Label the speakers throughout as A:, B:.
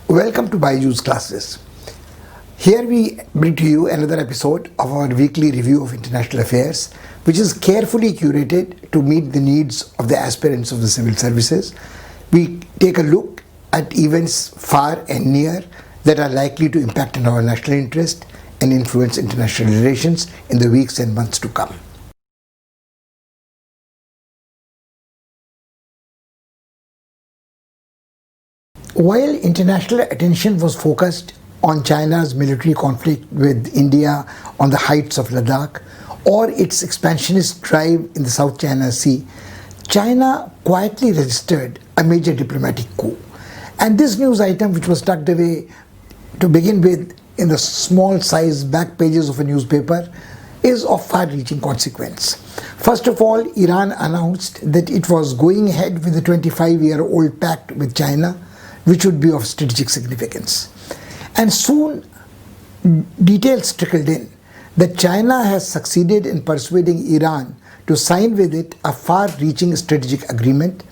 A: Welcome to BYJU'S classes. Here we bring to you another episode of our weekly review of international affairs, which is carefully curated to meet the needs of the aspirants of the civil services. We take a look at events far and near that are likely to impact on our national interest and influence international relations in the weeks and months to come. While international attention was focused on China's military conflict with India on the heights of Ladakh or its expansionist drive in the South China Sea, China quietly registered a major diplomatic coup. And this news item, which was tucked away to begin with in the small size back pages of a newspaper, is of far-reaching consequence. First of all, Iran announced that it was going ahead with a 25-year-old pact with China, which would be of strategic significance. And soon, details trickled in that China has succeeded in persuading Iran to sign with it a far-reaching strategic agreement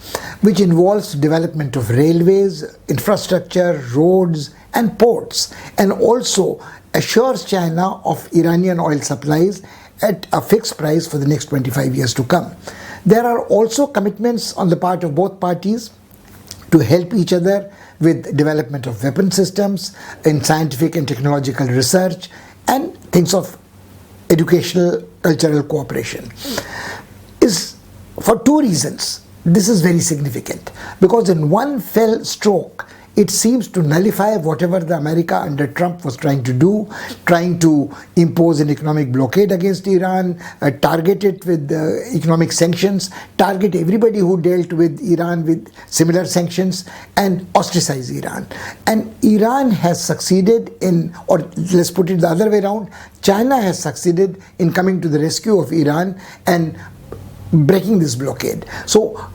A: which involves development of railways, infrastructure, roads and ports, and also assures China of Iranian oil supplies at a fixed price for the next 25 years to come. There are also commitments on the part of both parties to help each other with development of weapon systems, in scientific and technological research, and things of educational, cultural cooperation. For two reasons, this is very significant, because in one fell stroke, it seems to nullify whatever the America under Trump was trying to do, trying to impose an economic blockade against Iran, target it with economic sanctions, target everybody who dealt with Iran with similar sanctions, and ostracize Iran. And Iran has succeeded in, or let's put it the other way around, China has succeeded in coming to the rescue of Iran and breaking this blockade. So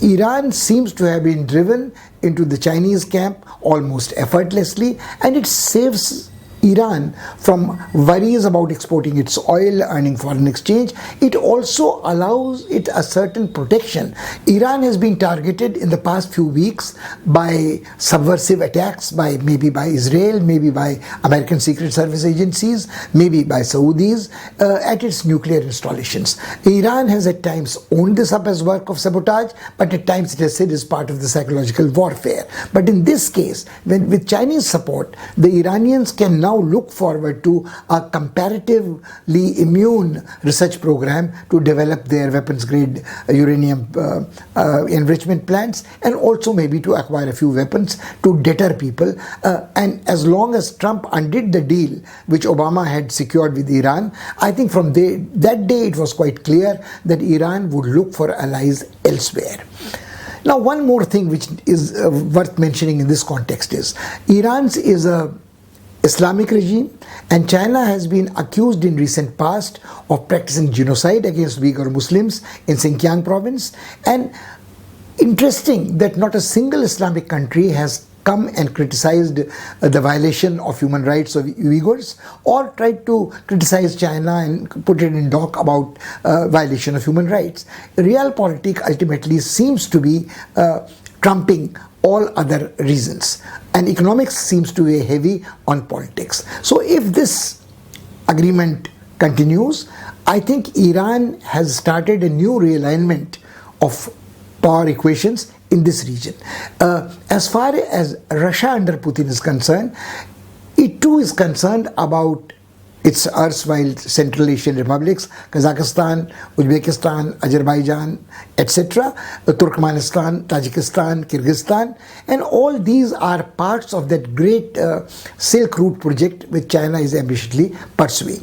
A: Iran seems to have been driven into the Chinese camp almost effortlessly, and it saves Iran from worries about exporting its oil, earning foreign exchange. It also allows it a certain protection. Iran has been targeted in the past few weeks by subversive attacks, maybe by Israel, maybe by American Secret Service agencies, maybe by Saudis at its nuclear installations. Iran has at times owned this up as work of sabotage, but at times it has said it's part of the psychological warfare. But in this case, with Chinese support, the Iranians can now look forward to a comparatively immune research program to develop their weapons-grade uranium enrichment plants, and also maybe to acquire a few weapons to deter people. And as long as Trump undid the deal which Obama had secured with Iran, I think from that day it was quite clear that Iran would look for allies elsewhere. Now, one more thing which is worth mentioning in this context is Iran's is a Islamic regime, and China has been accused in recent past of practicing genocide against Uyghur Muslims in Xinjiang province. And interesting that not a single Islamic country has come and criticized the violation of human rights of Uyghurs, or tried to criticize China and put it in dock about violation of human rights. Realpolitik ultimately seems to be trumping all other reasons, and economics seems to weigh heavy on politics. So if this agreement continues, I think Iran has started a new realignment of power equations in this region. As far as Russia under Putin is concerned, it too is concerned about its erstwhile Central Asian republics, Kazakhstan, Uzbekistan, Azerbaijan, etc., Turkmenistan, Tajikistan, Kyrgyzstan, and all these are parts of that great Silk Route project which China is ambitiously pursuing.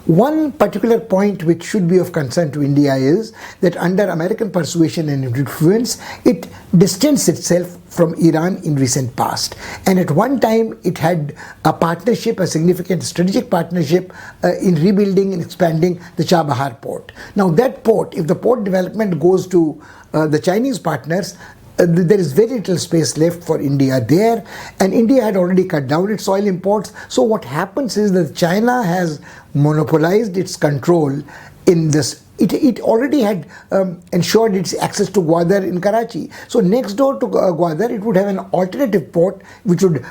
A: One particular point which should be of concern to India is that under American persuasion and influence, it distanced itself from Iran in recent past. And at one time, it had a partnership, a significant strategic partnership in rebuilding and expanding the Chabahar port. Now that port, if the port development goes to the Chinese partners, there is very little space left for India there, and India had already cut down its oil imports. So what happens is that China has monopolized its control in this it already had ensured its access to Gwadar in Karachi. So next door to Gwadar, it would have an alternative port which would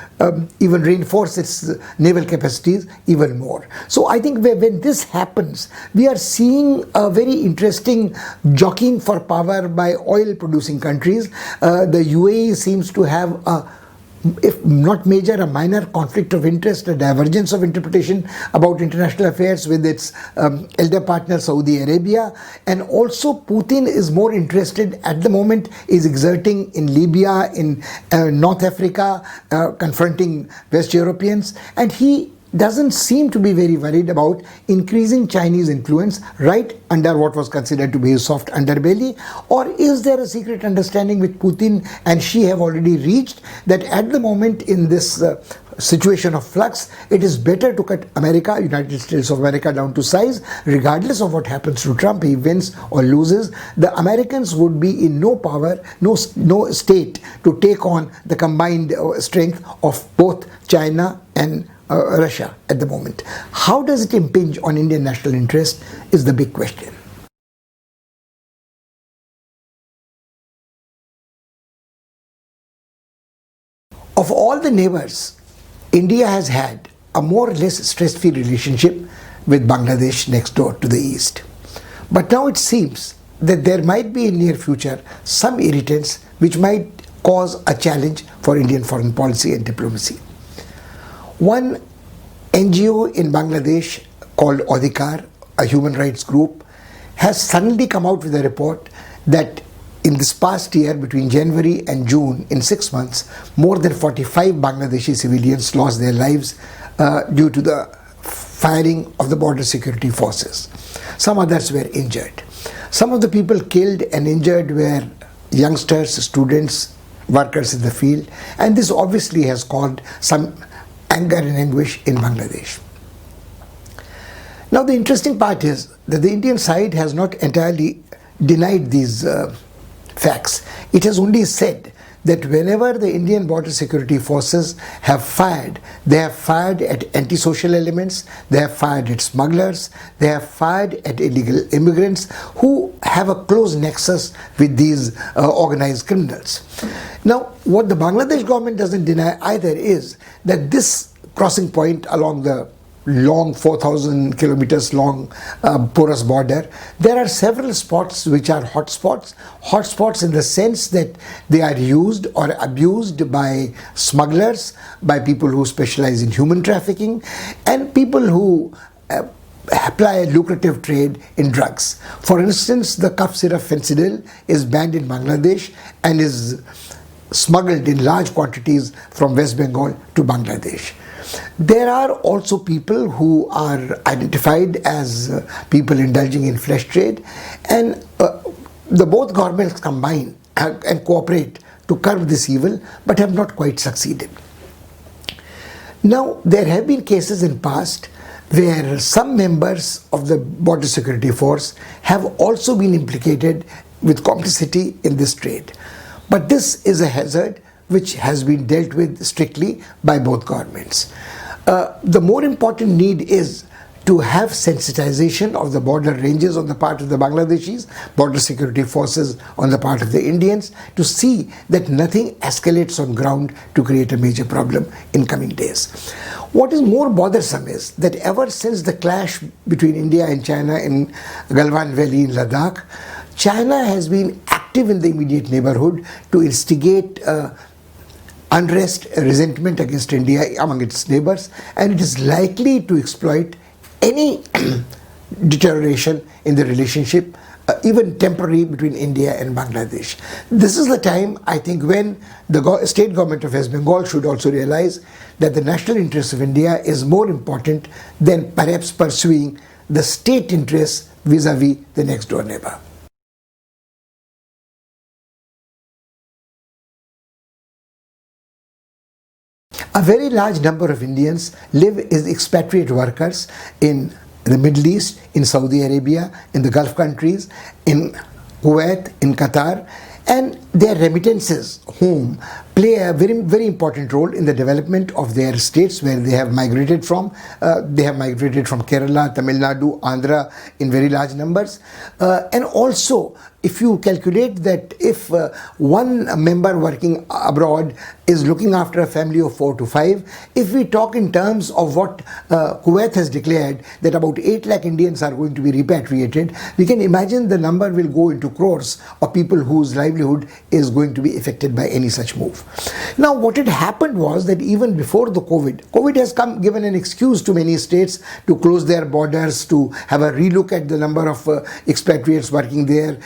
A: even reinforce its naval capacities even more. So I think when this happens, we are seeing a very interesting jockeying for power by oil producing countries. The UAE seems to have if not major, a minor conflict of interest, a divergence of interpretation about international affairs with its elder partner Saudi Arabia. And also Putin is more interested at the moment, is exerting in Libya, in North Africa, confronting West Europeans, and he doesn't seem to be very worried about increasing Chinese influence right under what was considered to be his soft underbelly. Or is there a secret understanding which Putin and Xi have already reached, that at the moment in this situation of flux, it is better to cut America, United States of America, down to size? Regardless of what happens to Trump, he wins or loses, the Americans would be in no power, no state to take on the combined strength of both China and Russia at the moment. How does it impinge on Indian national interest is the big question. Of all the neighbors, India has had a more or less stress-free relationship with Bangladesh next door to the east. But now it seems that there might be in near future some irritants which might cause a challenge for Indian foreign policy and diplomacy. One NGO in Bangladesh called Adhikar, a human rights group, has suddenly come out with a report that in this past year, between January and June, in 6 months, more than 45 Bangladeshi civilians lost their lives due to the firing of the border security forces. Some others were injured. Some of the people killed and injured were youngsters, students, workers in the field, and this obviously has caused some anger and anguish in Bangladesh. Now the interesting part is that the Indian side has not entirely denied these facts. It has only said that whenever the Indian border security forces have fired, they have fired at antisocial elements, they have fired at smugglers, they have fired at illegal immigrants who have a close nexus with these organized criminals. Now, what the Bangladesh government doesn't deny either is that this crossing point along the long 4,000 kilometers long porous border, there are several spots which are hotspots in the sense that they are used or abused by smugglers, by people who specialize in human trafficking, and people who apply a lucrative trade in drugs. For instance, the cough syrup fentanyl is banned in Bangladesh and is smuggled in large quantities from West Bengal to Bangladesh. There are also people who are identified as people indulging in flesh trade, and the both governments combine and cooperate to curb this evil, but have not quite succeeded. Now, there have been cases in past where some members of the border security force have also been implicated with complicity in this trade. But this is a hazard which has been dealt with strictly by both governments. The more important need is to have sensitization of the border ranges on the part of the Bangladeshis, border security forces on the part of the Indians, to see that nothing escalates on ground to create a major problem in coming days. What is more bothersome is that ever since the clash between India and China in Galwan Valley in Ladakh, China has been active in the immediate neighborhood to instigate unrest, resentment against India among its neighbors, and it is likely to exploit any deterioration in the relationship, even temporary, between India and Bangladesh. This is the time, I think, when the state government of West Bengal should also realize that the national interest of India is more important than perhaps pursuing the state interests vis-a-vis the next door neighbor. A very large number of Indians live as expatriate workers in the Middle East, in Saudi Arabia, in the Gulf countries, in Kuwait, in Qatar, and their remittances home play a very, very important role in the development of their states where they have migrated from. They have migrated from Kerala, Tamil Nadu, Andhra in very large numbers. And also, if you calculate that if one member working abroad is looking after a family of 4 to 5, if we talk in terms of what Kuwait has declared, that about 8 lakh Indians are going to be repatriated, we can imagine the number will go into crores of people whose livelihood is going to be affected by any such move. Now, what had happened was that even before the COVID has given an excuse to many states to close their borders, to have a relook at the number of expatriates working there,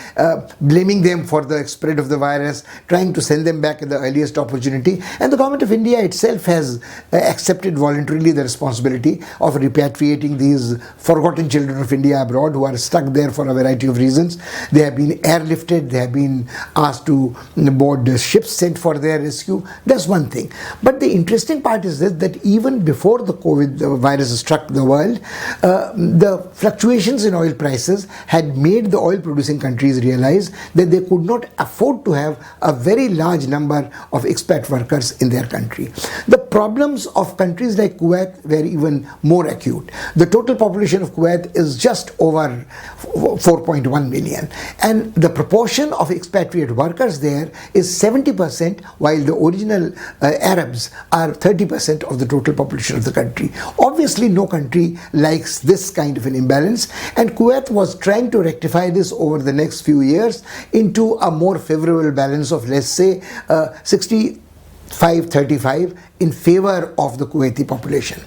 A: blaming them for the spread of the virus, trying to send them back at the earliest opportunity. And the government of India itself has accepted voluntarily the responsibility of repatriating these forgotten children of India abroad who are stuck there for a variety of reasons. They have been airlifted, they have been asked to board the ships sent for their rescue. That's one thing. But the interesting part is this, that even before the COVID virus struck the world, the fluctuations in oil prices had made the oil producing countries realize that they could not afford to have a very large number of expat workers in their country. The problems of countries like Kuwait were even more acute. The total population of Kuwait is just over 4.1 million, and the proportion of expatriate workers there is 70%, while the original Arabs are 30% of the total population of the country. Obviously, no country likes this kind of an imbalance, and Kuwait was trying to rectify this over the next few years into a more favorable balance of, let's say, 65-35 in favor of the Kuwaiti population.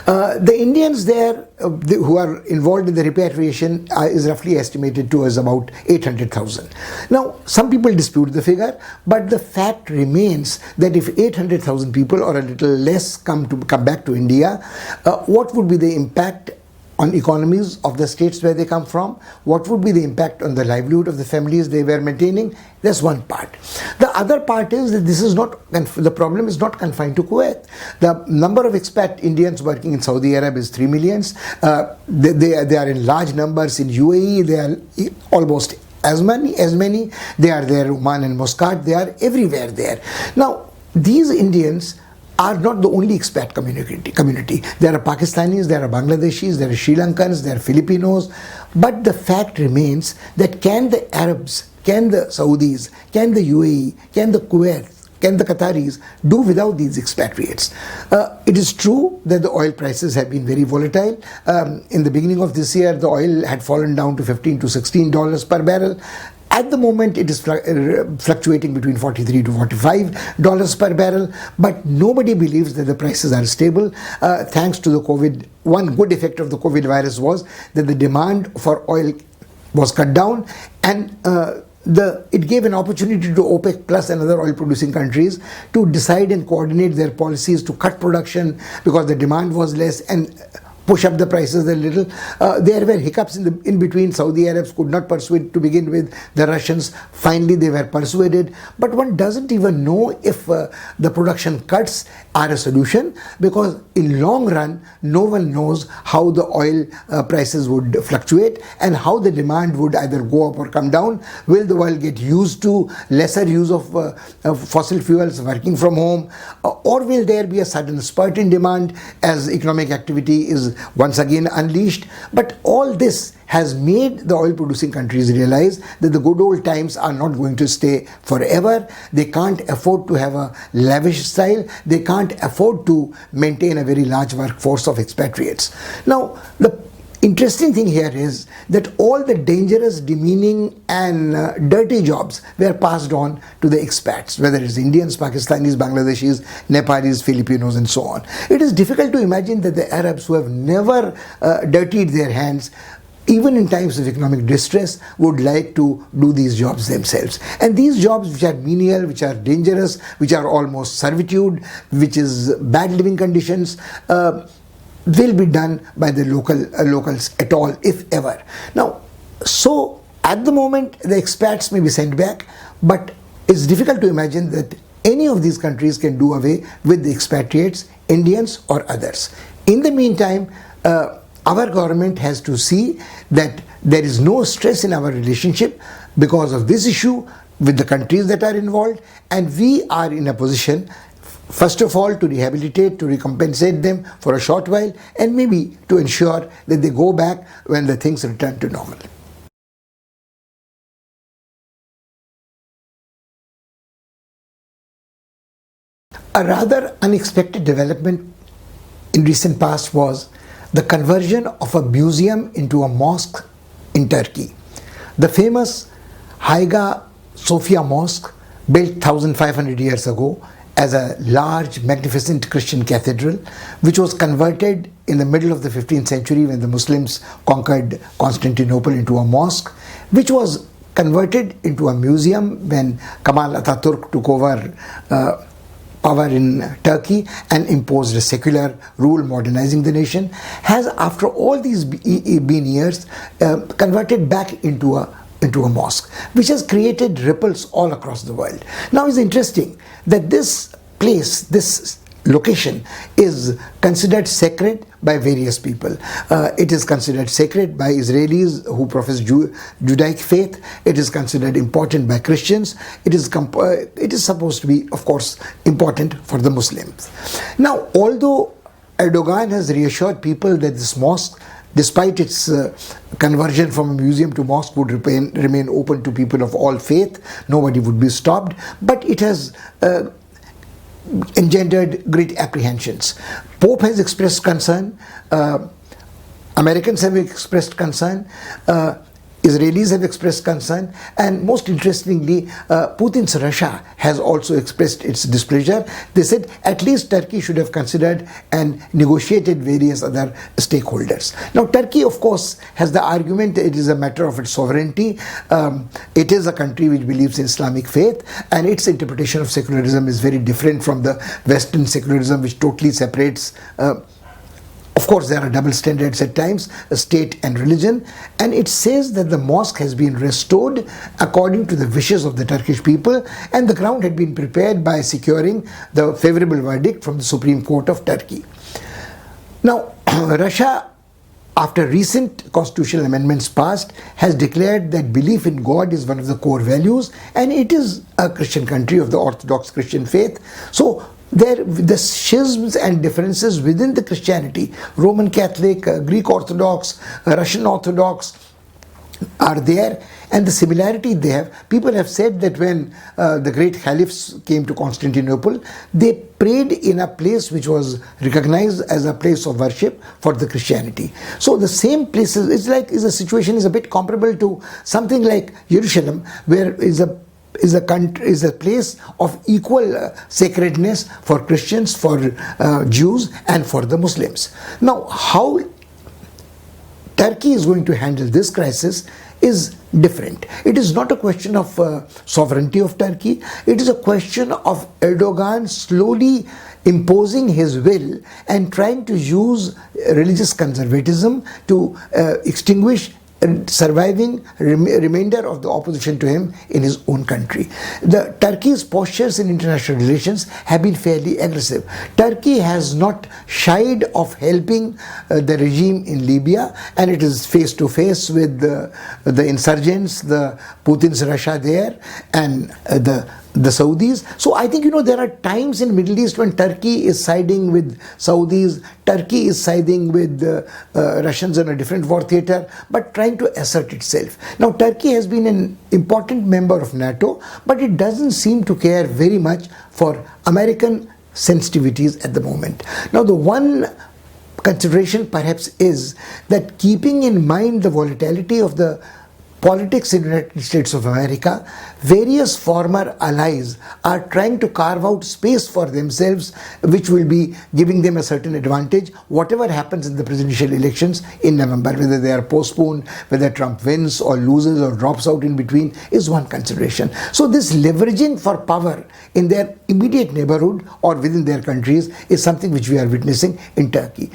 A: The Indians there who are involved in the repatriation is roughly estimated to as about 800,000. Now, some people dispute the figure, but the fact remains that if 800,000 people or a little less come back to India, what would be the impact on economies of the states where they come from? What would be the impact on the livelihood of the families they were maintaining? That's one part. The other part is that this is not, the problem is not confined to Kuwait. The number of expat Indians working in Saudi Arabia is 3 million. They are in large numbers in UAE. They are almost as many. They are there, Oman and Muscat. They are everywhere there. Now, these Indians are not the only expat community. There are Pakistanis, there are Bangladeshis, there are Sri Lankans, there are Filipinos. But the fact remains that can the Arabs, can the Saudis, can the UAE, can the Kuwait, can the Qataris do without these expatriates? It is true that the oil prices have been very volatile. In the beginning of this year, the oil had fallen down to $15 to $16 per barrel. At the moment, it is fluctuating between $43 to $45 per barrel, but nobody believes that the prices are stable. Thanks to the COVID, one good effect of the COVID virus was that the demand for oil was cut down, and it gave an opportunity to OPEC plus and other oil producing countries to decide and coordinate their policies to cut production because the demand was less and push up the prices a little. There were hiccups in between. Saudi Arabs could not persuade to begin with the Russians. Finally, they were persuaded. But one doesn't even know if the production cuts are a solution, because in long run, no one knows how the oil prices would fluctuate and how the demand would either go up or come down. Will the world get used to lesser use of fossil fuels, working from home, or will there be a sudden spurt in demand as economic activity is once again unleashed? But all this has made the oil producing countries realize that the good old times are not going to stay forever. They can't afford to have a lavish style. They can't afford to maintain a very large workforce of expatriates. Now, the interesting thing here is that all the dangerous, demeaning and dirty jobs were passed on to the expats, whether it's Indians, Pakistanis, Bangladeshis, Nepalis, Filipinos and so on. It is difficult to imagine that the Arabs, who have never dirtied their hands, even in times of economic distress, would like to do these jobs themselves. And these jobs, which are menial, which are dangerous, which are almost servitude, which is bad living conditions, will be done by the locals at all, if ever. Now, so at the moment, the expats may be sent back, but it's difficult to imagine that any of these countries can do away with the expatriates, Indians or others. In the meantime, our government has to see that there is no stress in our relationship because of this issue. with the countries that are involved, and we are in a position, first of all, to rehabilitate, to recompensate them for a short while, and maybe to ensure that they go back when the things return to normal. A rather unexpected development in recent past was the conversion of a museum into a mosque in Turkey. The famous Hagia Sophia Mosque, built 1500 years ago as a large, magnificent Christian cathedral, which was converted in the middle of the 15th century when the Muslims conquered Constantinople into a mosque, which was converted into a museum when Kemal Atatürk took over power in Turkey and imposed a secular rule, modernizing the nation, has, after all these been years, converted back into a mosque, which has created ripples all across the world. Now it's interesting that this place, this location, is considered sacred by various people. It is considered sacred by Israelis who profess Judaic faith. It is considered important by Christians. It is supposed to be, of course, important for the Muslims. Now, although Erdogan has reassured people that this mosque, despite its conversion from a museum to mosque, would remain open to people of all faith, nobody would be stopped, but it has engendered great apprehensions. Pope has expressed concern, Americans have expressed concern, Israelis have expressed concern, and most interestingly, Putin's Russia has also expressed its displeasure. They said at least Turkey should have considered and negotiated various other stakeholders. Now, Turkey, of course, has the argument that it is a matter of its sovereignty. It is a country which believes in Islamic faith, and its interpretation of secularism is very different from the Western secularism, which totally separates of course, there are double standards at times, state and religion, and it says that the mosque has been restored according to the wishes of the Turkish people, and the ground had been prepared by securing the favorable verdict from the Supreme Court of Turkey. Now, Russia, after recent constitutional amendments passed, has declared that belief in God is one of the core values, and it is a Christian country of the Orthodox Christian faith. So, the schisms and differences within the Christianity, Roman Catholic, Greek Orthodox, Russian Orthodox, are there, and the similarity they have. People have said that when the great caliphs came to Constantinople, they prayed in a place which was recognized as a place of worship for the Christianity. So the same places, the situation is a bit comparable to something like Jerusalem, where is a place of equal sacredness for Christians, for Jews, and for the Muslims. Now, how Turkey is going to handle this crisis is different. It is not a question of sovereignty of Turkey. It is a question of Erdogan slowly imposing his will and trying to use religious conservatism to extinguish surviving remainder of the opposition to him in his own country. Turkey's postures in international relations have been fairly aggressive. Turkey has not shied of helping the regime in Libya, and it is face to face with the insurgents, the Putin's Russia there, and the Saudis. So I think, there are times in Middle East when Turkey is siding with Saudis, Turkey is siding with Russians in a different war theater, but trying to assert itself. Now, Turkey has been an important member of NATO, but it doesn't seem to care very much for American sensitivities at the moment. Now, the one consideration perhaps is that, keeping in mind the volatility of the politics in the United States of America, various former allies are trying to carve out space for themselves, which will be giving them a certain advantage, whatever happens in the presidential elections in November. Whether they are postponed, whether Trump wins or loses or drops out in between, is one consideration. So this leveraging for power in their immediate neighborhood or within their countries is something which we are witnessing in Turkey.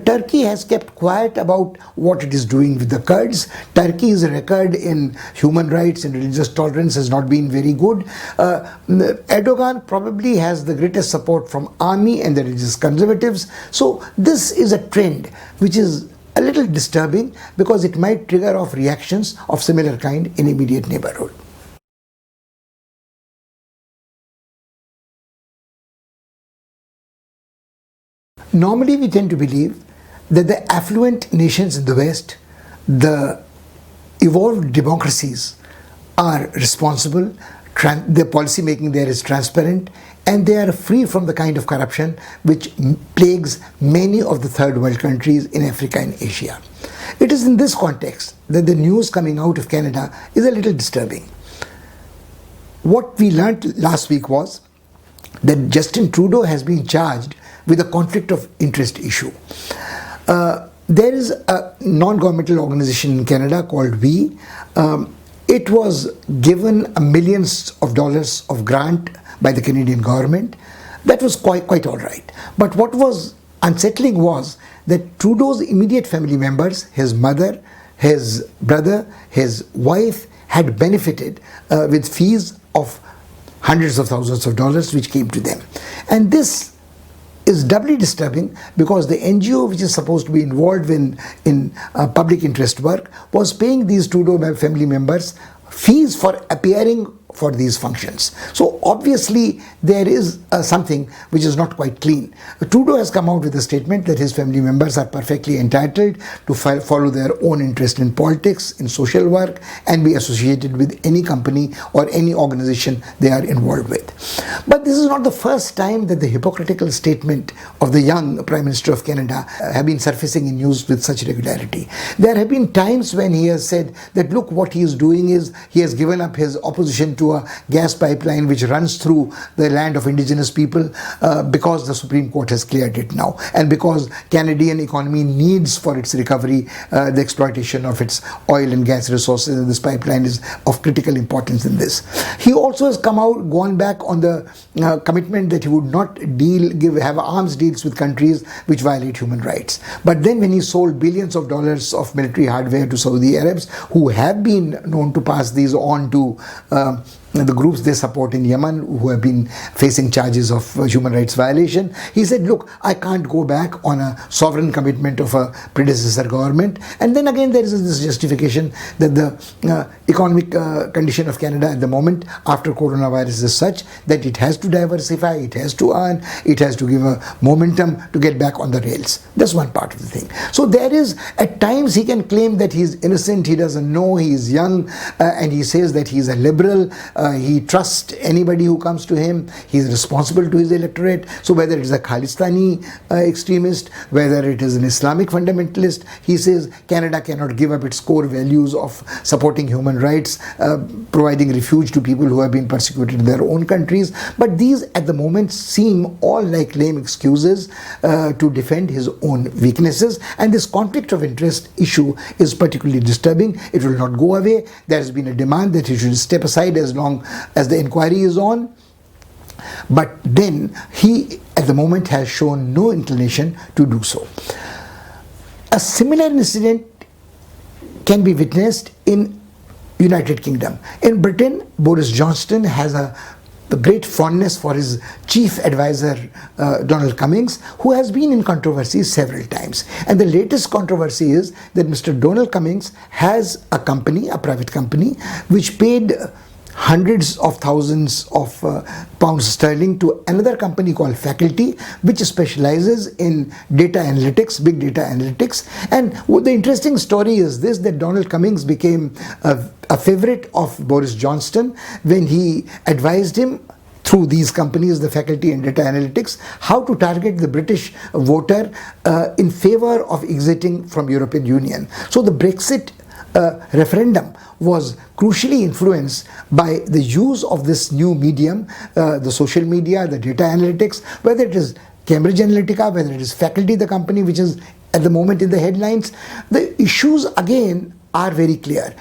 A: Turkey has kept quiet about what it is doing with the Kurds. Turkey's record in human rights and religious tolerance has not been very good. Erdogan probably has the greatest support from army and the religious conservatives. So this is a trend which is a little disturbing, because it might trigger off reactions of similar kind in immediate neighborhood. Normally, we tend to believe that the affluent nations in the West, the evolved democracies, are responsible, their policy making there is transparent, and they are free from the kind of corruption which plagues many of the third world countries in Africa and Asia. It is in this context that the news coming out of Canada is a little disturbing. What we learned last week was that Justin Trudeau has been charged with a conflict of interest issue. There is a non-governmental organization in Canada called We. It was given millions of dollars of grant by the Canadian government. That was quite all right. But what was unsettling was that Trudeau's immediate family members, his mother, his brother, his wife, had benefited with fees of hundreds of thousands of dollars which came to them. And this is doubly disturbing because the NGO which is supposed to be involved in public interest work was paying these Trudeau family members fees for appearing for these functions. So obviously there is something which is not quite clean. Trudeau has come out with a statement that his family members are perfectly entitled to follow their own interest in politics, in social work, and be associated with any company or any organization they are involved with. But this is not the first time that the hypocritical statement of the young Prime Minister of Canada have been surfacing in news with such regularity. There have been times when he has said that look, what he is doing is he has given up his opposition to a gas pipeline which runs through the land of indigenous people because the Supreme Court has cleared it now, and because Canadian economy needs for its recovery the exploitation of its oil and gas resources, and this pipeline is of critical importance in this. He also has gone back on the commitment that he would not have arms deals with countries which violate human rights. But then when he sold billions of dollars of military hardware to Saudi Arabs, who have been known to pass these on to the groups they support in Yemen, who have been facing charges of human rights violation, he said, look, I can't go back on a sovereign commitment of a predecessor government. And then again there is this justification that the economic condition of Canada at the moment after coronavirus is such that it has to diversify, it has to earn, it has to give a momentum to get back on the rails. That's one part of the thing. So there is, at times he can claim that he's innocent, he doesn't know, he is young, and he says that he's a liberal, he trusts anybody who comes to him, he's responsible to his electorate. So whether it is a Khalistani extremist, whether it is an Islamic fundamentalist, he says Canada cannot give up its core values of supporting human rights, providing refuge to people who have been persecuted in their own countries. But these at the moment seem all like lame excuses to defend his own weaknesses, and this conflict of interest issue is particularly disturbing. It will not go away. There has been a demand that he should step aside as long as the inquiry is on. But then he at the moment has shown no inclination to do so. A similar incident can be witnessed in United Kingdom. In Britain, Boris Johnson has a great fondness for his chief advisor Donald Cummings, who has been in controversy several times. And the latest controversy is that Mr. Donald Cummings has a company, a private company, which paid hundreds of thousands of pounds sterling to another company called Faculty, which specializes in data analytics, big data analytics. And the interesting story is this, that Donald Cummings became a favorite of Boris Johnson when he advised him through these companies, the Faculty and Data Analytics, how to target the British voter in favor of exiting from European Union. So the Brexit referendum was crucially influenced by the use of this new medium, the social media, the data analytics, whether it is Cambridge Analytica, whether it is Faculty, the company which is at the moment in the headlines. The issues again are very clear.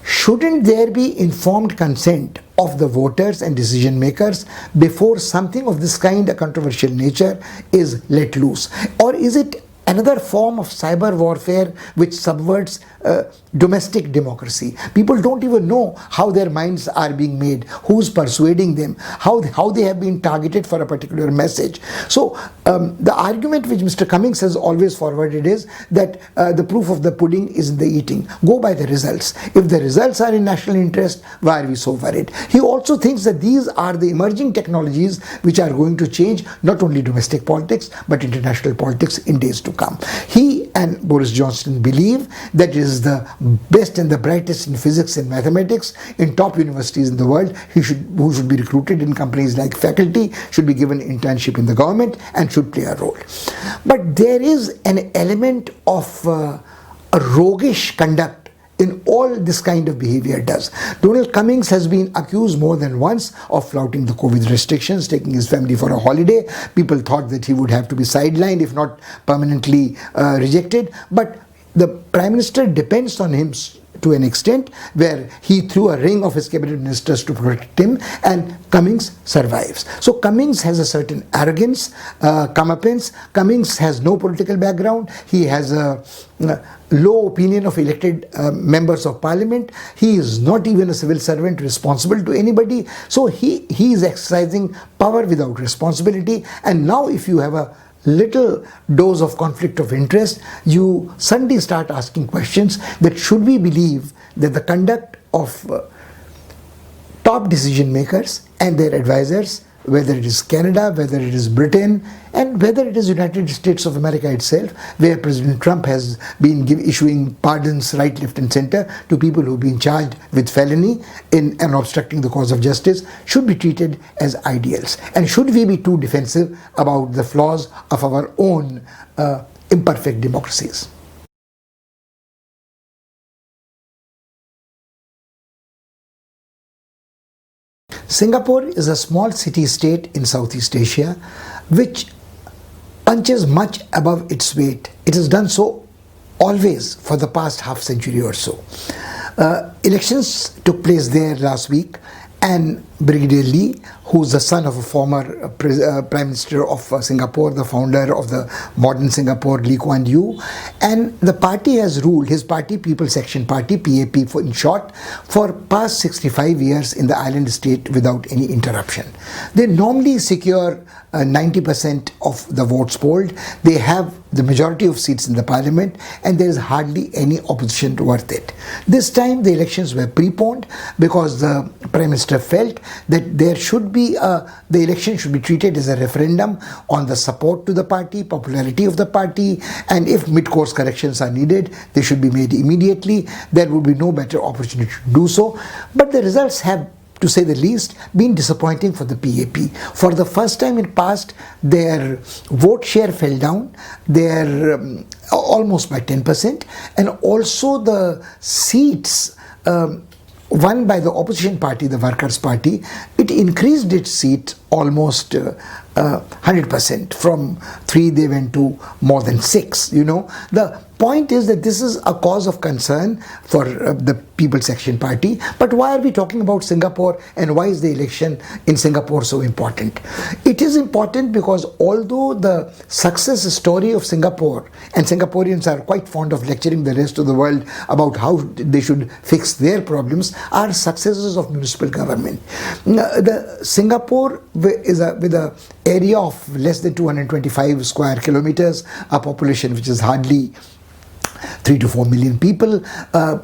A: Shouldn't there be informed consent of the voters and decision makers before something of this kind, a controversial nature, is let loose? Or is it another form of cyber warfare which subverts domestic democracy. People don't even know how their minds are being made, who's persuading them, how they have been targeted for a particular message. So the argument which Mr. Cummings has always forwarded is that the proof of the pudding is in the eating. Go by the results. If the results are in national interest, why are we so worried? He also thinks that these are the emerging technologies which are going to change not only domestic politics but international politics in days to come. He and Boris Johnson believe that it is the best and the brightest in physics and mathematics in top universities in the world who should be recruited in companies like faculty, should be given internship in the government, and should play a role. But there is an element of a roguish conduct in all this kind of behavior does. Donald Cummings has been accused more than once of flouting the COVID restrictions, taking his family for a holiday. People thought that he would have to be sidelined, if not permanently rejected. But the Prime Minister depends on him to an extent where he threw a ring of his cabinet ministers to protect him, and Cummings survives. So Cummings has a certain arrogance, comeuppance. Cummings has no political background. He has a low opinion of elected members of parliament. He is not even a civil servant responsible to anybody. So he is exercising power without responsibility. And now if you have a little dose of conflict of interest, you suddenly start asking questions that should we believe that the conduct of top decision makers and their advisors, whether it is Canada, whether it is Britain, and whether it is United States of America itself, where President Trump has been issuing pardons right, left and center to people who have been charged with felony and obstructing the cause of justice, should be treated as ideals. And should we be too defensive about the flaws of our own imperfect democracies? Singapore is a small city-state in Southeast Asia which punches much above its weight. It has done so always for the past half century or so. Elections took place there last week, and Brigadier Lee, who's the son of a former Prime Minister of Singapore, the founder of the modern Singapore, Lee Kuan Yew, and the party has ruled, his party, People's Action Party, PAP in short, for past 65 years in the island state without any interruption. They normally secure 90% of the votes polled. They have the majority of seats in the parliament, and there is hardly any opposition worth it. This time the elections were preponed because the Prime Minister felt that there should be the election should be treated as a referendum on the support to the party, popularity of the party, and if mid-course corrections are needed, they should be made immediately. There would be no better opportunity to do so. But the results have, to say the least, been disappointing for the PAP. For the first time in past, their vote share fell down. They're almost by 10%, and also the seats won by the opposition party, the Workers' Party, it increased its seat almost 100%. From 3 they went to more than 6. The point is that this is a cause of concern for the People's Action Party. But why are we talking about Singapore, and why is the election in Singapore so important? It is important because although the success story of Singapore, and Singaporeans are quite fond of lecturing the rest of the world about how they should fix their problems, are successes of municipal government. The Singapore is with an area of less than 225 square kilometers, a population which is hardly 3 to 4 million people.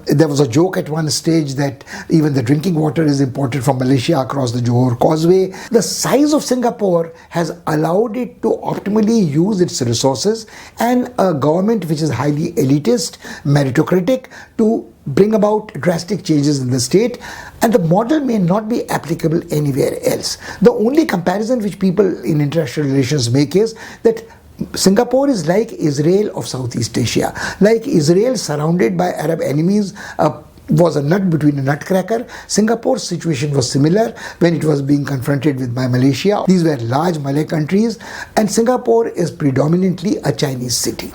A: There was a joke at one stage that even the drinking water is imported from Malaysia across the Johor Causeway. The size of Singapore has allowed it to optimally use its resources, and a government which is highly elitist, meritocratic, to bring about drastic changes in the state, and the model may not be applicable anywhere else. The only comparison which people in international relations make is that Singapore is like Israel of Southeast Asia. Like Israel surrounded by Arab enemies, was a nut between a nutcracker. Singapore's situation was similar when it was being confronted by Malaysia. These were large Malay countries, and Singapore is predominantly a Chinese city.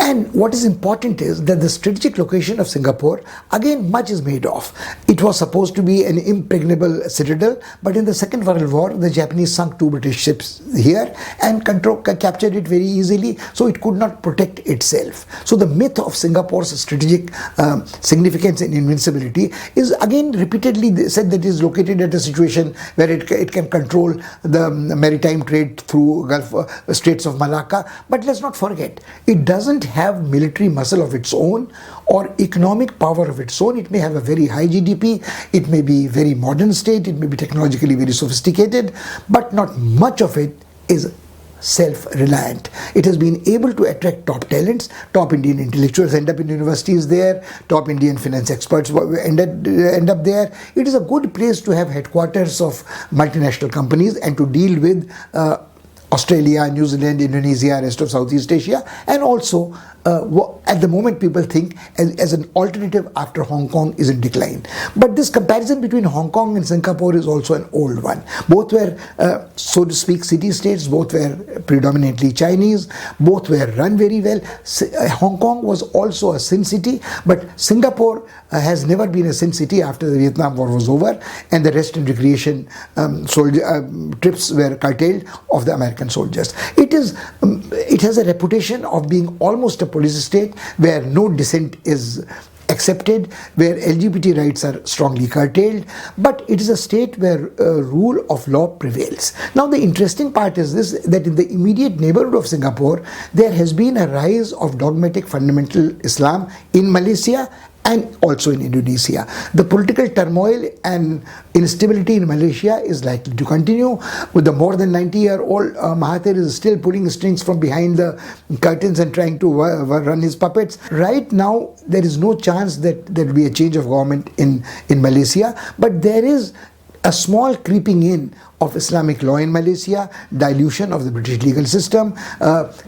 A: And what is important is that the strategic location of Singapore, again, much is made of. It was supposed to be an impregnable citadel, but in the Second World War, the Japanese sunk 2 British ships here and captured it very easily, so it could not protect itself. So the myth of Singapore's strategic significance and invincibility is again repeatedly said that it is located at a situation where it can control the maritime trade through Gulf Straits of Malacca. But let's not forget, it doesn't have military muscle of its own or economic power of its own. It may have a very high GDP, it may be very modern state, it may be technologically very sophisticated, but not much of it is self-reliant. It has been able to attract top talents. Top Indian intellectuals end up in universities there, top Indian finance experts end up there. It is a good place to have headquarters of multinational companies and to deal with Australia, New Zealand, Indonesia, rest of Southeast Asia, and also at the moment people think as an alternative after Hong Kong is in decline. But this comparison between Hong Kong and Singapore is also an old one. Both were, so to speak, city-states, both were predominantly Chinese, both were run very well. Hong Kong was also a sin city, but Singapore has never been a sin city after the Vietnam War was over and the rest and recreation trips were curtailed of the American soldiers. It has a reputation of being almost a police state where no dissent is accepted, where LGBT rights are strongly curtailed, but it is a state where rule of law prevails. Now the interesting part is this, that in the immediate neighborhood of Singapore, there has been a rise of dogmatic fundamental Islam in Malaysia and also in Indonesia. The political turmoil and instability in Malaysia is likely to continue, with the more than 90-year-old Mahathir is still pulling strings from behind the curtains and trying to run his puppets. Right now, there is no chance that there will be a change of government in Malaysia, but there is a small creeping in of Islamic law in Malaysia, dilution of the British legal system,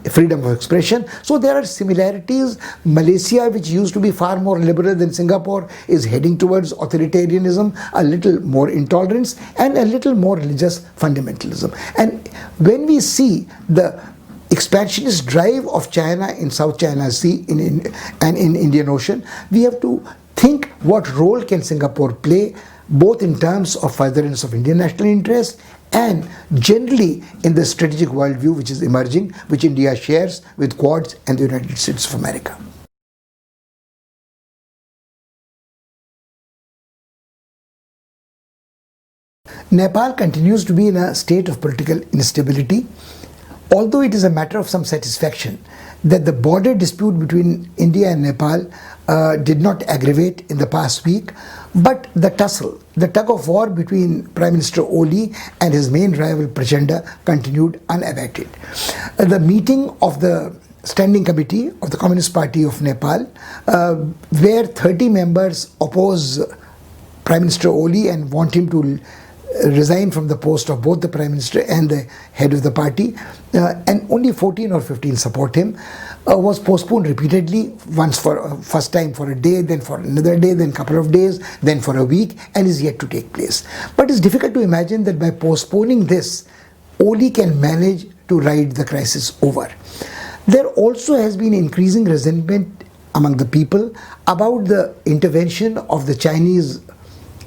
A: freedom of expression. So there are similarities. Malaysia, which used to be far more liberal than Singapore, is heading towards authoritarianism, a little more intolerance, and a little more religious fundamentalism. And when we see the expansionist drive of China in South China Sea and in Indian Ocean, we have to think what role can Singapore play, both in terms of furtherance of Indian national interest and generally in the strategic worldview which is emerging, which India shares with Quads and the United States of America. Nepal continues to be in a state of political instability, although it is a matter of some satisfaction that the border dispute between India and Nepal did not aggravate in the past week, but the tussle, the tug of war between Prime Minister Oli and his main rival Prachanda continued unabated. The meeting of the Standing Committee of the Communist Party of Nepal, where 30 members oppose Prime Minister Oli and want him to resign from the post of both the Prime Minister and the head of the party, and only 14 or 15 support him, was postponed repeatedly, once for first time for a day, then for another day, then couple of days, then for a week, and is yet to take place. But it's difficult to imagine that by postponing this, Oli can manage to ride the crisis over. There also has been increasing resentment among the people about the intervention of the Chinese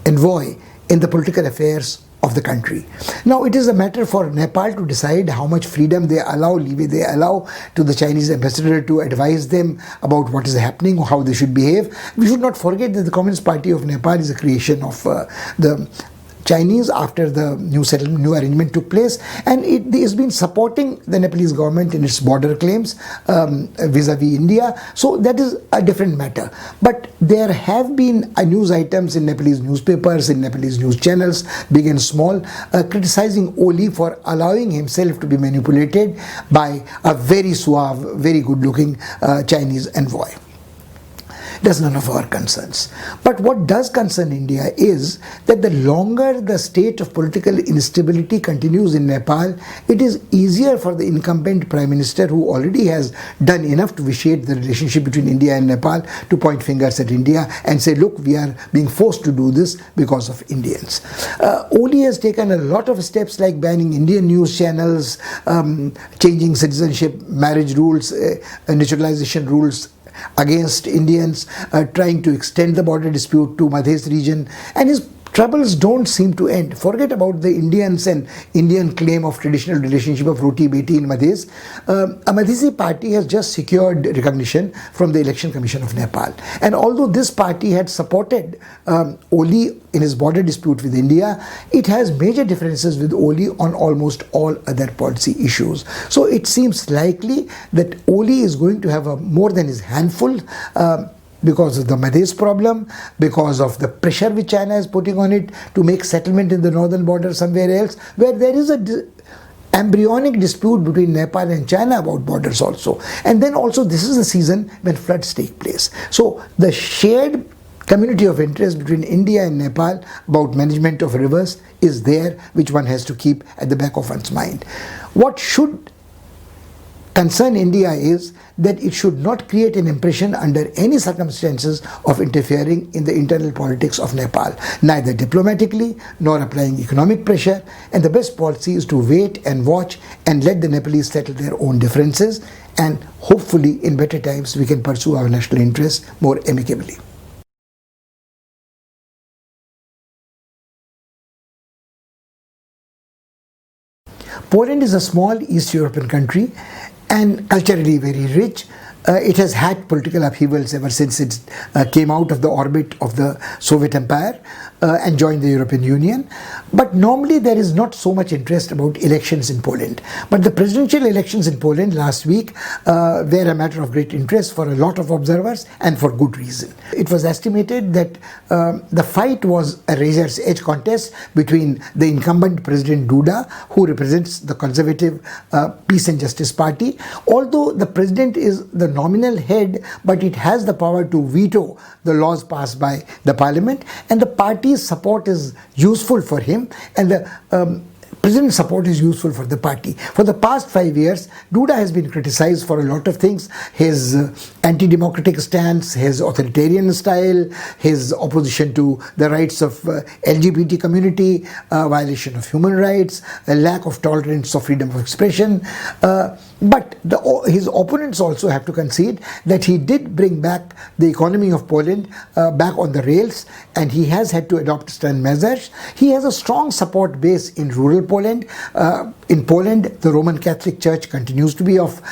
A: envoy in the political affairs of the country. Now it is a matter for Nepal to decide how much freedom they allow, leeway they allow to the Chinese ambassador to advise them about what is happening, how they should behave. We should not forget that the Communist Party of Nepal is a creation of the Chinese after the new arrangement took place, and it has been supporting the Nepalese government in its border claims vis-a-vis India. So that is a different matter. But there have been news items in Nepalese newspapers, in Nepalese news channels, big and small, criticizing Oli for allowing himself to be manipulated by a very suave, very good-looking Chinese envoy. That's none of our concerns. But what does concern India is that the longer the state of political instability continues in Nepal, it is easier for the incumbent Prime Minister, who already has done enough to vitiate the relationship between India and Nepal, to point fingers at India and say, look, we are being forced to do this because of Indians. Oli has taken a lot of steps like banning Indian news channels, changing citizenship, marriage rules, naturalization rules against Indians, trying to extend the border dispute to Madhes region, and his troubles don't seem to end. Forget about the Indians and Indian claim of traditional relationship of roti beti in Madhes. A Madhesi party has just secured recognition from the Election Commission of Nepal. And although this party had supported Oli in his border dispute with India, it has major differences with Oli on almost all other policy issues. So it seems likely that Oli is going to have more than his handful because of the Madhes problem, because of the pressure which China is putting on it to make settlement in the northern border somewhere else, where there is a embryonic dispute between Nepal and China about borders also. And then also this is the season when floods take place. So the shared community of interest between India and Nepal about management of rivers is there, which one has to keep at the back of one's mind. What should concern India is that it should not create an impression under any circumstances of interfering in the internal politics of Nepal, neither diplomatically nor applying economic pressure, and the best policy is to wait and watch and let the Nepalese settle their own differences, and hopefully in better times we can pursue our national interests more amicably. Poland is a small East European country and culturally very rich. It has had political upheavals ever since it came out of the orbit of the Soviet Empire and joined the European Union. But normally there is not so much interest about elections in Poland. But the presidential elections in Poland last week were a matter of great interest for a lot of observers, and for good reason. It was estimated that the fight was a razor's edge contest between the incumbent President Duda, who represents the conservative Peace and Justice Party. Although the president is the nominal head, but it has the power to veto the laws passed by the parliament, and the party's support is useful for him, and the president's support is useful for the party. For the past 5 years, Duda has been criticized for a lot of things: his anti-democratic stance, his authoritarian style, his opposition to the rights of LGBT community, violation of human rights, a lack of tolerance of freedom of expression. But his opponents also have to concede that he did bring back the economy of Poland back on the rails, and he has had to adopt stern measures. He has a strong support base in rural Poland. In Poland, the Roman Catholic Church continues to be of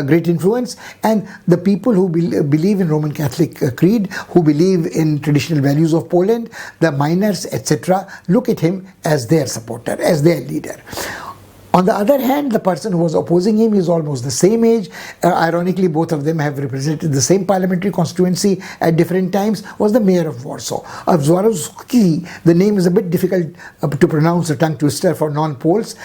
A: great influence, and the people who believe in Roman Catholic creed, who believe in traditional values of Poland, the miners, etc., look at him as their supporter, as their leader. On the other hand, the person who was opposing him is almost the same age. Ironically, both of them have represented the same parliamentary constituency at different times, was the mayor of Warsaw. Zwarowski, the name is a bit difficult to pronounce, a tongue twister for non-Poles.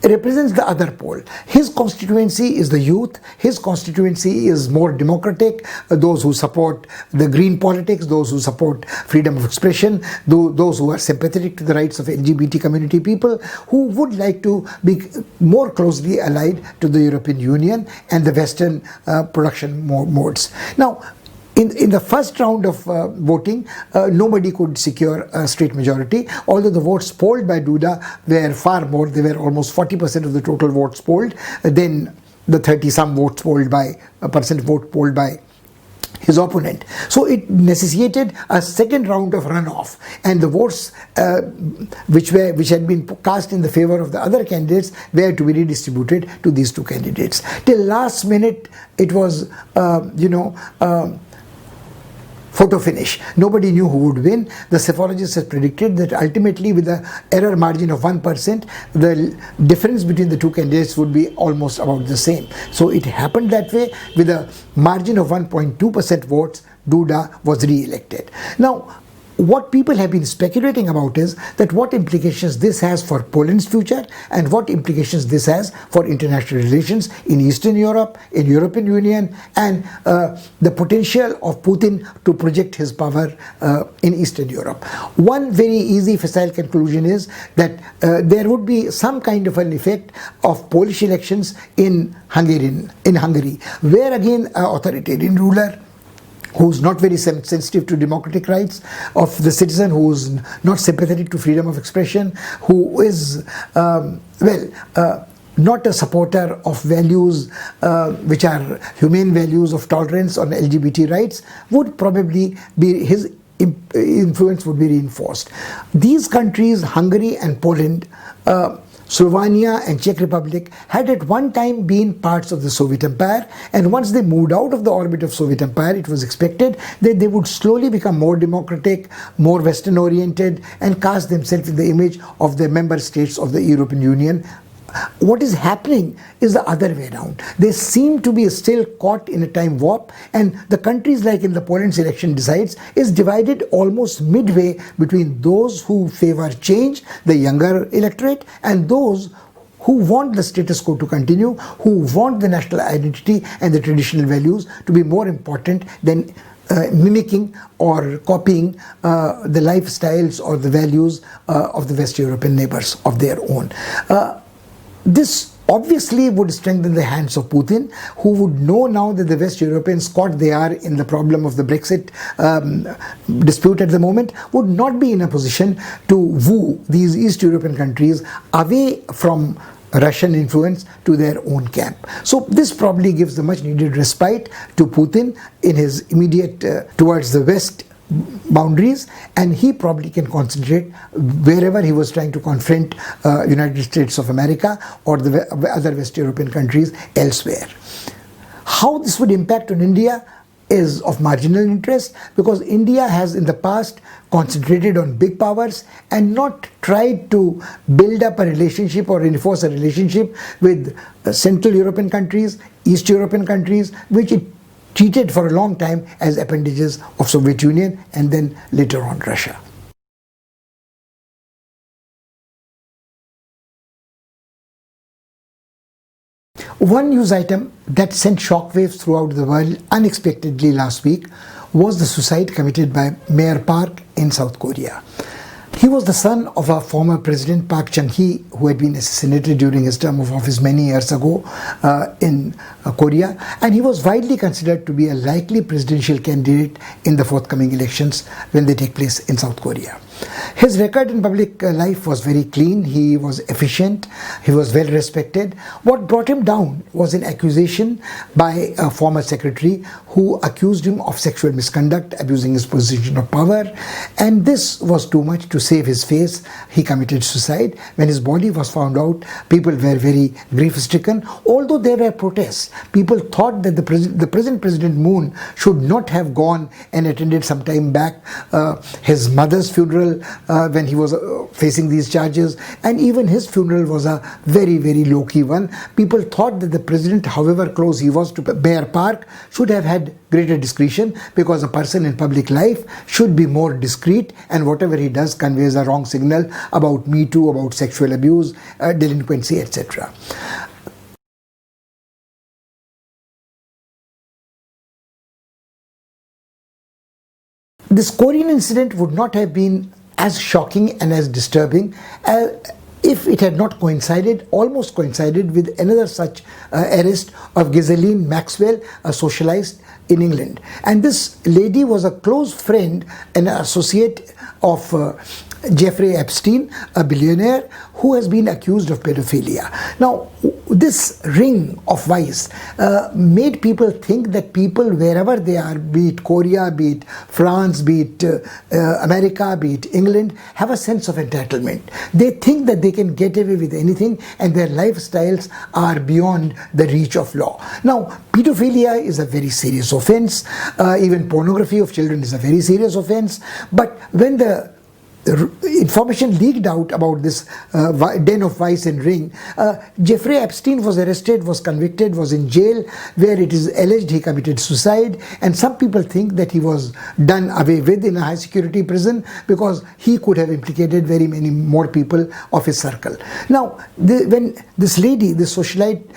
A: Represents the other pole. His constituency is the youth. His constituency is more democratic. Those who support the green politics, those who support freedom of expression, those who are sympathetic to the rights of LGBT community people, who would like to be more closely allied to the European Union and the Western production modes. Now, in the first round of voting, nobody could secure a straight majority, although the votes polled by Duda were far more. They were almost 40% of the total votes polled, then the 30-some votes polled by his opponent. So it necessitated a second round of runoff, and the votes which had been cast in the favor of the other candidates were to be redistributed to these two candidates. Till last minute, it was photo finish. Nobody knew who would win. The psephologists had predicted that ultimately, with an error margin of 1%, the difference between the two candidates would be almost about the same. So it happened that way. With a margin of 1.2% votes, Duda was re-elected. Now, what people have been speculating about is that what implications this has for Poland's future and what implications this has for international relations in Eastern Europe, in European Union, and the potential of Putin to project his power in Eastern Europe. One very easy facile conclusion is that there would be some kind of an effect of Polish elections in Hungary, where again an authoritarian ruler who's not very sensitive to democratic rights of the citizen, who's not sympathetic to freedom of expression, who is, not a supporter of values which are humane values of tolerance on LGBT rights, would probably be, his influence would be reinforced. These countries, Hungary and Poland, Slovenia and Czech Republic, had at one time been parts of the Soviet Empire, and once they moved out of the orbit of Soviet Empire, it was expected that they would slowly become more democratic, more Western oriented, and cast themselves in the image of the member states of the European Union. What is happening is the other way around. They seem to be still caught in a time warp, and the countries, like in the Poland's election decides, is divided almost midway between those who favor change, the younger electorate, and those who want the status quo to continue, who want the national identity and the traditional values to be more important than mimicking or copying the lifestyles or the values of the West European neighbors of their own. This obviously would strengthen the hands of Putin, who would know now that the West Europeans, caught they are in the problem of the Brexit dispute at the moment, would not be in a position to woo these East European countries away from Russian influence to their own camp. So this probably gives the much needed respite to Putin in his immediate towards the West boundaries, and he probably can concentrate wherever he was trying to confront United States of America or the other West European countries elsewhere. How this would impact on India is of marginal interest, because India has in the past concentrated on big powers and not tried to build up a relationship or enforce a relationship with Central European countries, East European countries, which it treated for a long time as appendages of Soviet Union and then later on Russia. One news item that sent shockwaves throughout the world unexpectedly last week was the suicide committed by Mayor Park in South Korea. He was the son of a former President Park Chung-hee, who had been assassinated during his term of office many years ago in Korea, and he was widely considered to be a likely presidential candidate in the forthcoming elections when they take place in South Korea. His record in public life was very clean. He was efficient. He was well respected. What brought him down was an accusation by a former secretary who accused him of sexual misconduct, abusing his position of power, and this was too much to save his face. He committed suicide. When his body was found out, people were very grief-stricken. Although there were protests, people thought that the present President Moon should not have gone and attended some time back his mother's funeral when he was facing these charges, and even his funeral was a very, very low-key one. People thought that the president, however close he was to Mayor Park, should have had greater discretion, because a person in public life should be more discreet, and whatever he does conveys a wrong signal about Me Too, about sexual abuse, delinquency, etc. This Korean incident would not have been as shocking and as disturbing if it had not almost coincided with another such arrest of Ghislaine Maxwell, a socialist in England. And this lady was a close friend and associate of Jeffrey Epstein, a billionaire who has been accused of pedophilia. Now, this ring of vice made people think that people, wherever they are, be it Korea, be it France, be it America, be it England, have a sense of entitlement. They think that they can get away with anything, and their lifestyles are beyond the reach of law. Now, pedophilia is a very serious offense. Even pornography of children is a very serious offense. But when the information leaked out about this den of vice and ring. Jeffrey Epstein was arrested, was convicted, was in jail, where it is alleged he committed suicide, and some people think that he was done away with in a high security prison because he could have implicated very many more people of his circle. Now, when this lady, this socialite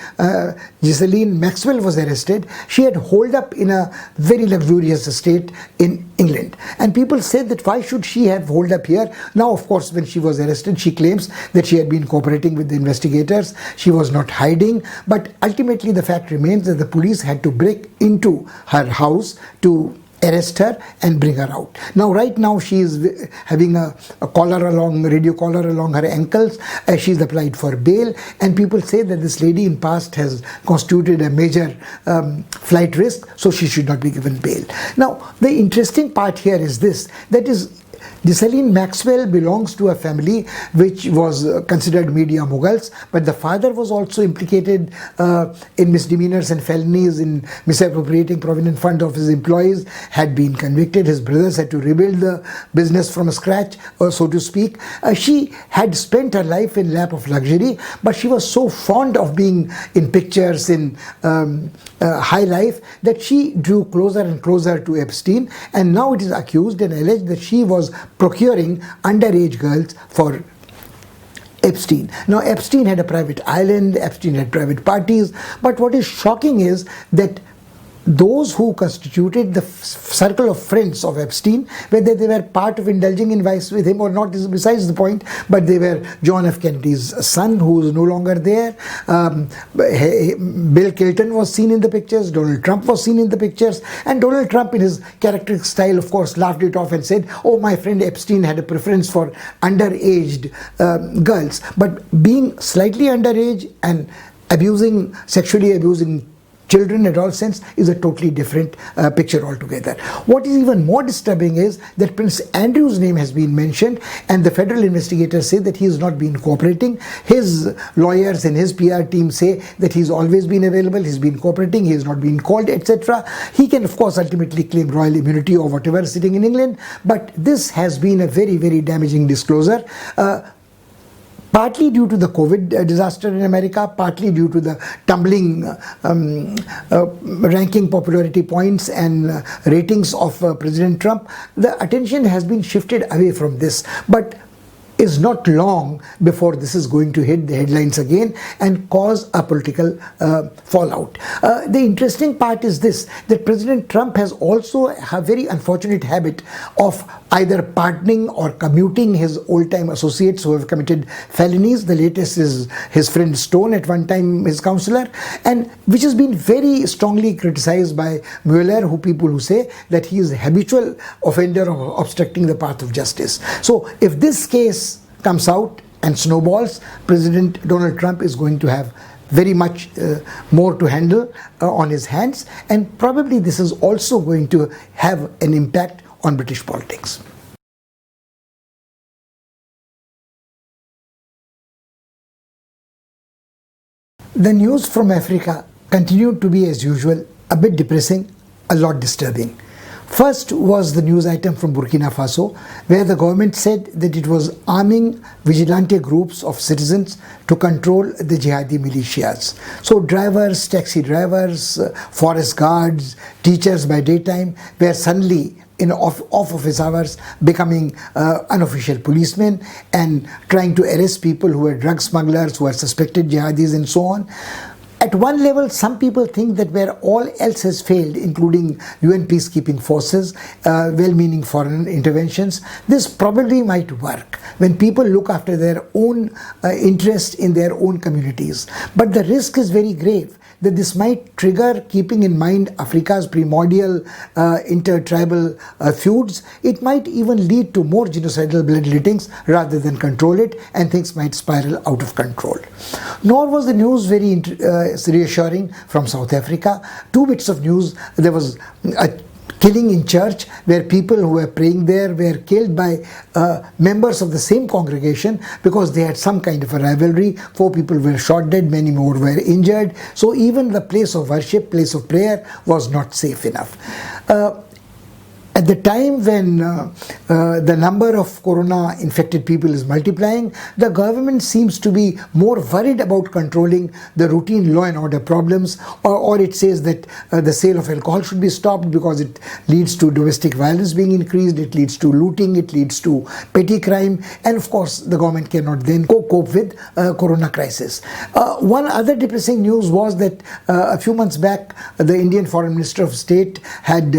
A: Ghislaine Maxwell, was arrested, she had holed up in a very luxurious estate in England, and people said that why should she have holed up here? Now, of course, when she was arrested, she claims that she had been cooperating with the investigators. She was not hiding, but ultimately the fact remains that the police had to break into her house to arrest her and bring her out. Now, right now, she is having a radio collar along her ankles. She's applied for bail, and people say that this lady in past has constituted a major flight risk, so she should not be given bail. Now, the interesting part here is this, that is, Ghislaine Maxwell belongs to a family which was considered media moguls, but the father was also implicated in misdemeanors and felonies, in misappropriating provident fund of his employees, had been convicted. His brothers had to rebuild the business from scratch, so to speak. She had spent her life in lap of luxury, but she was so fond of being in pictures, in high life, that she drew closer and closer to Epstein, and now it is accused and alleged that she was procuring underage girls for Epstein. Now, Epstein had a private island, Epstein had private parties, but what is shocking is that those who constituted the circle of friends of Epstein, whether they were part of indulging in vice with him or not is besides the point, but they were John F. Kennedy's son, who is no longer there. Bill Clinton was seen in the pictures, Donald Trump was seen in the pictures, and Donald Trump, in his characteristic style, of course, laughed it off and said, oh, my friend Epstein had a preference for underaged girls. But being slightly underage and sexually abusing children in all sense is a totally different picture altogether. What is even more disturbing is that Prince Andrew's name has been mentioned, and the federal investigators say that he has not been cooperating. His lawyers and his PR team say that he's always been available, he's been cooperating, he has not been called, etc. He can, of course, ultimately claim royal immunity or whatever sitting in England, but this has been a very, very damaging disclosure. Partly due to the COVID disaster in America, partly due to the tumbling ranking popularity points and ratings of President Trump, the attention has been shifted away from this. But is not long before this is going to hit the headlines again and cause a political fallout. The interesting part is this, that President Trump has also a very unfortunate habit of either pardoning or commuting his old-time associates who have committed felonies. The latest is his friend Stone, at one time his counselor, and which has been very strongly criticized by Mueller, people who say that he is a habitual offender of obstructing the path of justice. So if this case comes out and snowballs, President Donald Trump is going to have very much more to handle on his hands, and probably this is also going to have an impact on British politics. The news from Africa continued to be, as usual, a bit depressing, a lot disturbing. First was the news item from Burkina Faso, where the government said that it was arming vigilante groups of citizens to control the jihadi militias. So drivers, taxi drivers, forest guards, teachers by daytime were suddenly in off office hours becoming unofficial policemen and trying to arrest people who were drug smugglers, who are suspected jihadis and so on. At one level, some people think that where all else has failed, including UN peacekeeping forces, well-meaning foreign interventions, this probably might work when people look after their own interest in their own communities. But the risk is very grave that this might trigger, keeping in mind Africa's primordial inter-tribal feuds. It might even lead to more genocidal bloodlettings rather than control it, and things might spiral out of control. Nor was the news very reassuring from South Africa. Two bits of news. There was a killing in church where people who were praying there were killed by members of the same congregation because they had some kind of a rivalry. 4 people were shot dead, many more were injured. So even the place of worship, place of prayer was not safe enough. at the time when the number of corona infected people is multiplying, the government seems to be more worried about controlling the routine law and order problems, or it says that the sale of alcohol should be stopped because it leads to domestic violence being increased, it leads to looting, it leads to petty crime, and of course the government cannot then cope with corona crisis. One other depressing news was that a few months back the Indian Foreign Minister of State had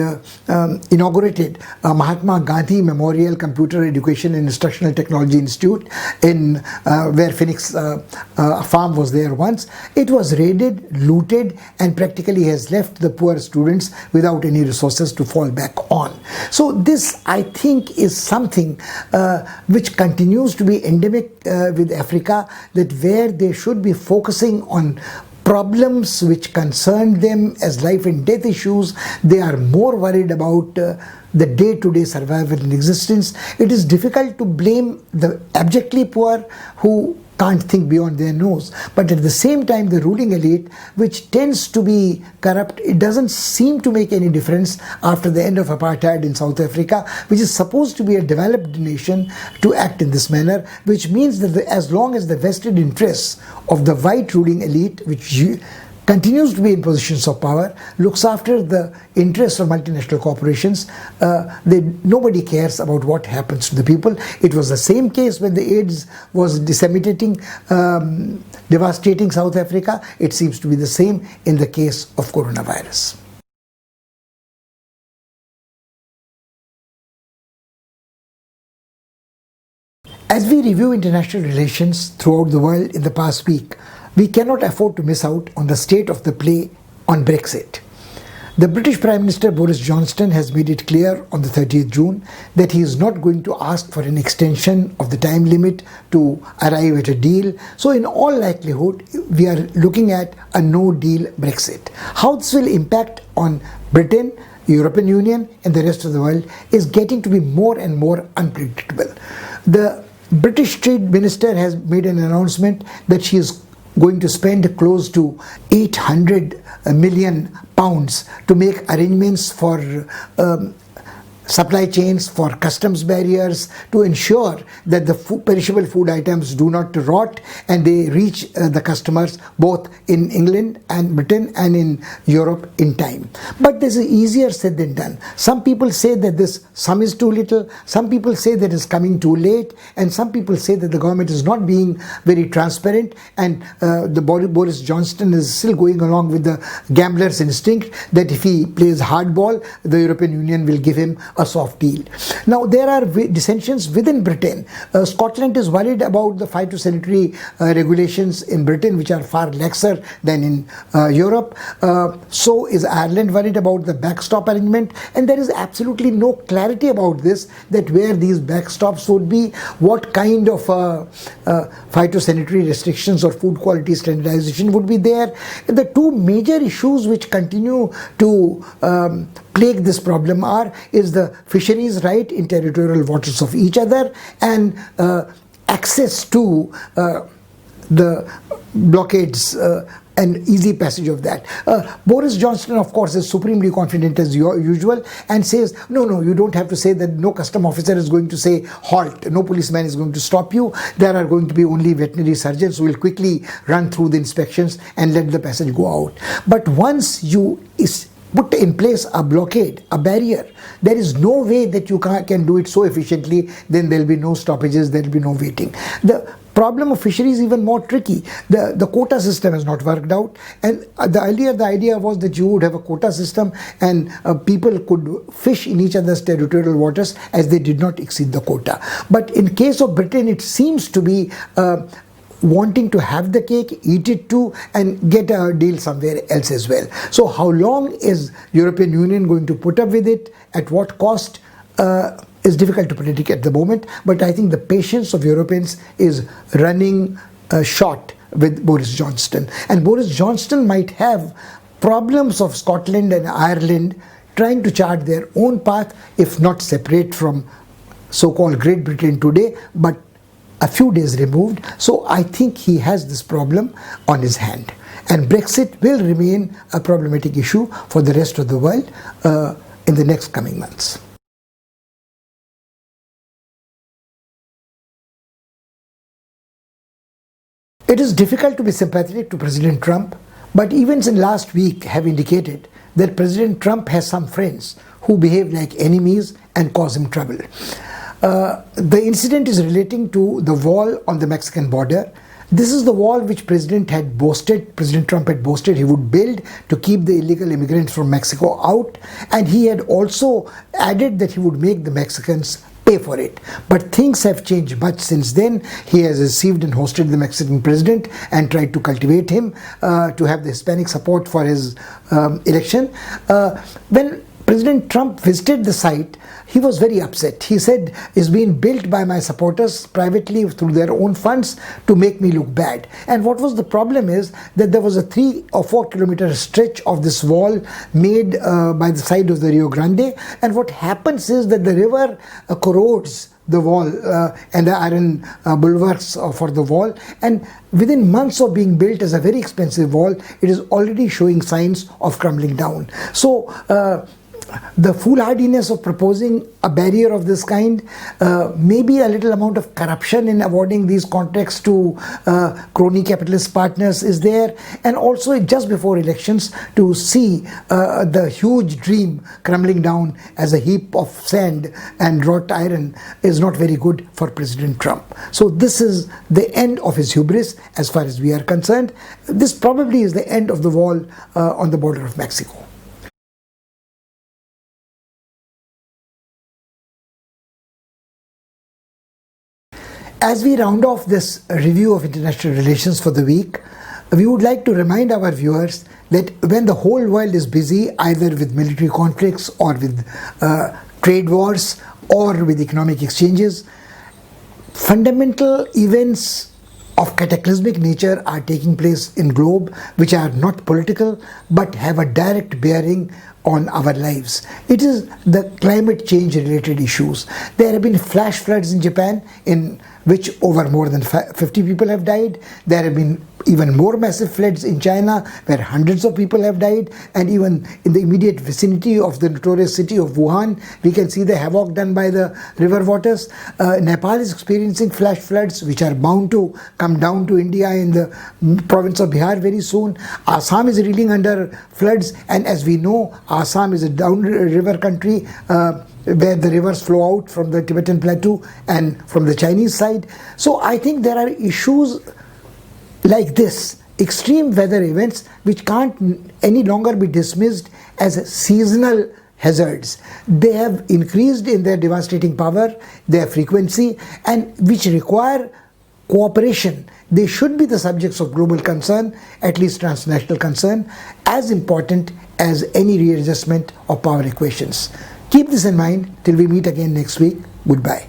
A: inaugurated Mahatma Gandhi Memorial Computer Education and Instructional Technology Institute in where Phoenix farm was there once. It was raided, looted, and practically has left the poor students without any resources to fall back on. So this, I think, is something which continues to be endemic with Africa, that where they should be focusing on problems which concern them as life and death issues, they are more worried about the day-to-day survival and existence. It is difficult to blame the abjectly poor who can't think beyond their nose, but at the same time the ruling elite, which tends to be corrupt, it doesn't seem to make any difference after the end of apartheid in South Africa, which is supposed to be a developed nation, to act in this manner, which means that as long as the vested interests of the white ruling elite, which continues to be in positions of power, looks after the interests of multinational corporations, nobody cares about what happens to the people. It was the same case when the AIDS was disseminating, devastating South Africa. It seems to be the same in the case of coronavirus. As we review international relations throughout the world in the past week, we cannot afford to miss out on the state of the play on Brexit. The British Prime Minister Boris Johnson has made it clear on the 30th June that he is not going to ask for an extension of the time limit to arrive at a deal. So in all likelihood, we are looking at a no-deal Brexit. How this will impact on Britain, European Union and the rest of the world is getting to be more and more unpredictable. The British Trade Minister has made an announcement that she is going to spend close to 800 million pounds to make arrangements for supply chains, for customs barriers, to ensure that the perishable food items do not rot and they reach the customers both in England and Britain and in Europe in time. But this is easier said than done. Some people say that this sum is too little, some people say that it's coming too late, and some people say that the government is not being very transparent, and Boris Johnson is still going along with the gambler's instinct that if he plays hardball, the European Union will give him a soft deal. Now there are dissensions within Britain. Scotland is worried about the phytosanitary regulations in Britain, which are far laxer than in Europe. So is Ireland worried about the backstop arrangement, and there is absolutely no clarity about this, that where these backstops would be, what kind of phytosanitary restrictions or food quality standardization would be there. The two major issues which continue to plague this problem is the fisheries right in territorial waters of each other, and access to the blockades and easy passage of that. Boris Johnson, of course, is supremely confident as usual and says, no, you don't have to say that. No custom officer is going to say halt, no policeman is going to stop you. There are going to be only veterinary surgeons who will quickly run through the inspections and let the passage go out. But once you put in place a blockade, a barrier, there is no way that you can do it so efficiently. Then there will be no stoppages, there will be no waiting. The problem of fisheries is even more tricky. The quota system has not worked out, and earlier the idea was that you would have a quota system and people could fish in each other's territorial waters as they did not exceed the quota. But in case of Britain, it seems to be wanting to have the cake, eat it too, and get a deal somewhere else as well. So how long is European Union going to put up with it? At what cost? Is difficult to predict at the moment, but I think the patience of Europeans is running short with Boris Johnson. And Boris Johnson might have problems of Scotland and Ireland trying to chart their own path, if not separate from so-called Great Britain today, but a few days removed. So I think he has this problem on his hand. And Brexit will remain a problematic issue for the rest of the world in the next coming months. It is difficult to be sympathetic to President Trump, but events in last week have indicated that President Trump has some friends who behave like enemies and cause him trouble. The incident is relating to the wall on the Mexican border. This is the wall which President Trump had boasted he would build to keep the illegal immigrants from Mexico out, and he had also added that he would make the Mexicans pay for it. But things have changed much since then. He has received and hosted the Mexican president and tried to cultivate him to have the Hispanic support for his election. When President Trump visited the site, he was very upset. He said, "It's been built by my supporters privately through their own funds to make me look bad." And what was the problem is that there was a 3 or 4 kilometer stretch of this wall made by the side of the Rio Grande. And what happens is that the river corrodes the wall and the iron bulwarks for the wall, and within months of being built as a very expensive wall, it is already showing signs of crumbling down. So the foolhardiness of proposing a barrier of this kind, maybe a little amount of corruption in awarding these contracts to crony capitalist partners is there, and also just before elections to see the huge dream crumbling down as a heap of sand and wrought iron is not very good for President Trump. So this is the end of his hubris as far as we are concerned. This probably is the end of the wall on the border of Mexico. As we round off this review of international relations for the week, we would like to remind our viewers that when the whole world is busy either with military conflicts or with trade wars or with economic exchanges, fundamental events of cataclysmic nature are taking place in globe which are not political but have a direct bearing on our lives. It is the climate change related issues. There have been flash floods in Japan in which over more than 50 people have died. There have been even more massive floods in China where hundreds of people have died, and even in the immediate vicinity of the notorious city of Wuhan, we can see the havoc done by the river waters. Nepal is experiencing flash floods which are bound to come down to India in the province of Bihar very soon. Assam is reeling under floods, and as we know, Assam is a downriver country where the rivers flow out from the Tibetan plateau and from the Chinese side. So I think there are issues like this, extreme weather events, which can't any longer be dismissed as seasonal hazards. They have increased in their devastating power, their frequency, and which require cooperation. They should be the subjects of global concern, at least transnational concern, as important as any readjustment of power equations. Keep this in mind till we meet again next week. Goodbye.